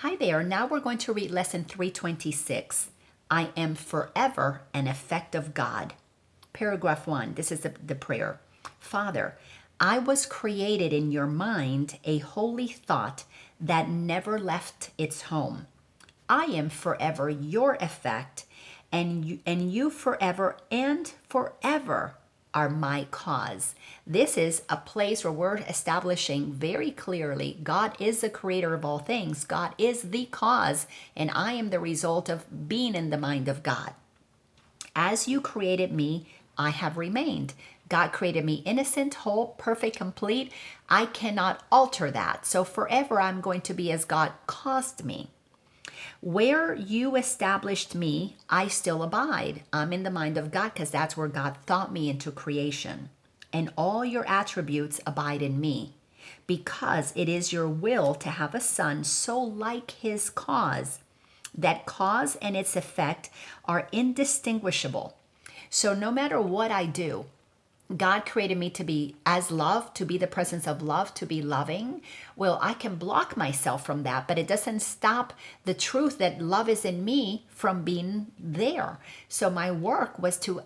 Hi there. Now we're going to read lesson 326. I am forever an effect of God. Paragraph 1. This is the prayer. Father, I was created in your mind, a holy thought that never left its home. I am forever your effect, and you forever and forever are my cause. This is a place where we're establishing very clearly God is the creator of all things. God is the cause, and I am the result of being in the mind of God. As you created me, I have remained. God created me innocent, whole, perfect, complete. I cannot alter that. So forever I'm going to be as God caused me. Where you established me, I still abide. I'm in the mind of God because that's where God thought me into creation. And all your attributes abide in me, because it is your will to have a son so like his cause. That cause and its effect are indistinguishable. So no matter what I do, God created me to be as love, to be the presence of love, to be loving. Well, I can block myself from that, but it doesn't stop the truth that love is in me from being there. So my work was to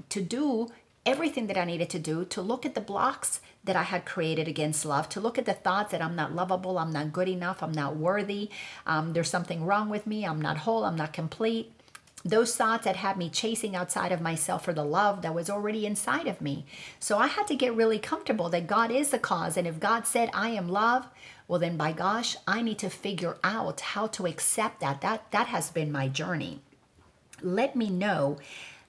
to do everything that I needed to do, to look at the blocks that I had created against love, to look at the thoughts that I'm not lovable, I'm not good enough, I'm not worthy, there's something wrong with me, I'm not whole, I'm not complete. Those thoughts that had me chasing outside of myself for the love that was already inside of me. So I had to get really comfortable that God is the cause. And if God said, I am love, well, then by gosh, I need to figure out how to accept that. That has been my journey. Let me know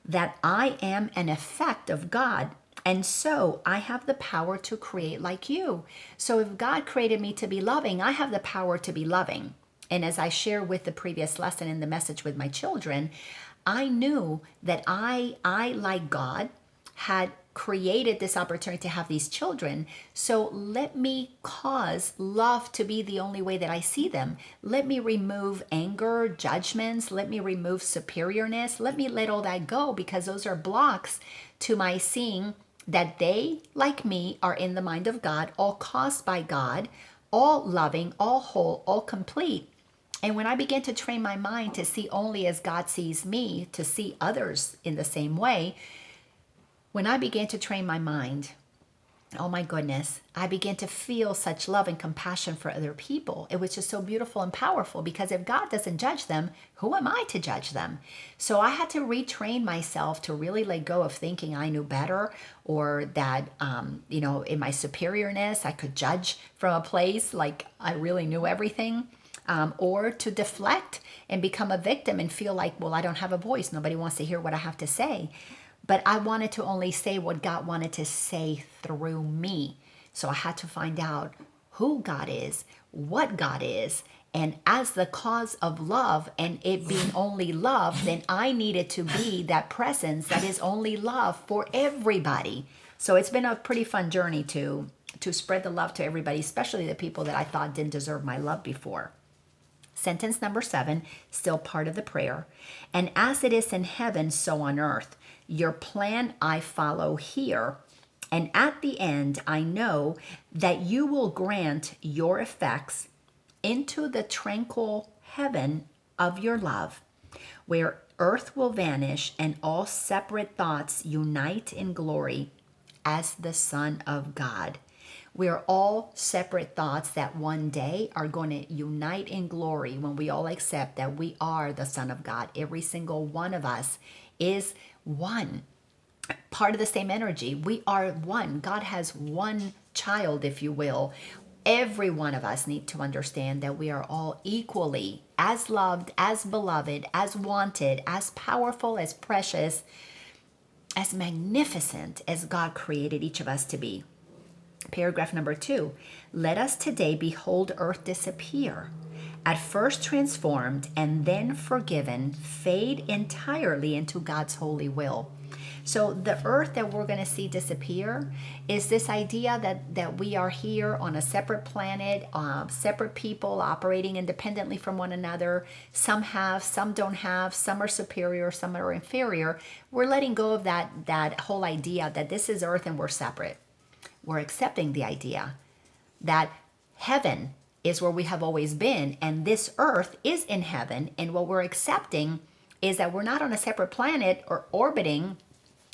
that I am an effect of God. And so I have the power to create like you. So if God created me to be loving, I have the power to be loving. And as I share with the previous lesson in the message with my children, I knew that I like God, had created this opportunity to have these children. So let me cause love to be the only way that I see them. Let me remove anger, judgments. Let me remove superiorness. Let me let all that go, because those are blocks to my seeing that they, like me, are in the mind of God, all caused by God, all loving, all whole, all complete. And when I began to train my mind to see only as God sees me, to see others in the same way, when I began to train my mind, oh my goodness, I began to feel such love and compassion for other people. It was just so beautiful and powerful, because if God doesn't judge them, who am I to judge them? So I had to retrain myself to really let go of thinking I knew better, or that, in my superiorness, I could judge from a place like I really knew everything. Or to deflect and become a victim and feel like, well, I don't have a voice. Nobody wants to hear what I have to say. But I wanted to only say what God wanted to say through me. So I had to find out who God is, what God is. And as the cause of love, and it being only love, then I needed to be that presence that is only love for everybody. So it's been a pretty fun journey to spread the love to everybody, especially the people that I thought didn't deserve my love before. Sentence number 7, still part of the prayer. And as it is in heaven, so on earth. Your plan I follow here. And at the end, I know that you will grant your effects into the tranquil heaven of your love, where earth will vanish and all separate thoughts unite in glory as the Son of God. We're all separate thoughts that one day are going to unite in glory when we all accept that we are the Son of God. Every single one of us is one, part of the same energy. We are one. God has one child, if you will. Every one of us need to understand that we are all equally as loved, as beloved, as wanted, as powerful, as precious, as magnificent as God created each of us to be. Paragraph number 2, let us today behold earth disappear, at first transformed and then forgiven, fade entirely into God's holy will. So the earth that we're going to see disappear is this idea that we are here on a separate planet, separate people operating independently from one another. Some have, some don't have, some are superior, some are inferior. We're letting go of that whole idea that this is earth and we're separate. We're accepting the idea that heaven is where we have always been, and this earth is in heaven. And what we're accepting is that we're not on a separate planet or orbiting.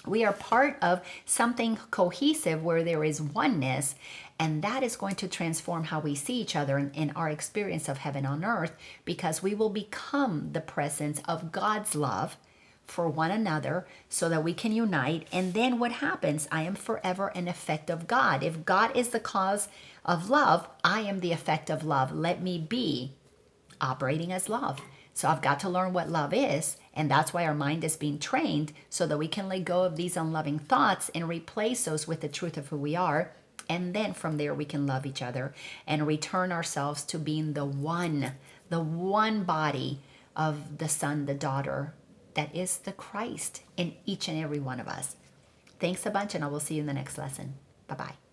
We are part of something cohesive where there is oneness, and that is going to transform how we see each other in our experience of heaven on earth, because we will become the presence of God's love for one another so that we can unite. And then what happens? I am forever an effect of God. If God is the cause of love, I am the effect of love. Let me be operating as love. So I've got to learn what love is, and that's why our mind is being trained so that we can let go of these unloving thoughts and replace those with the truth of who we are. And then from there we can love each other and return ourselves to being the one body of the son, the daughter, that is the Christ in each and every one of us. Thanks a bunch, and I will see you in the next lesson. Bye-bye.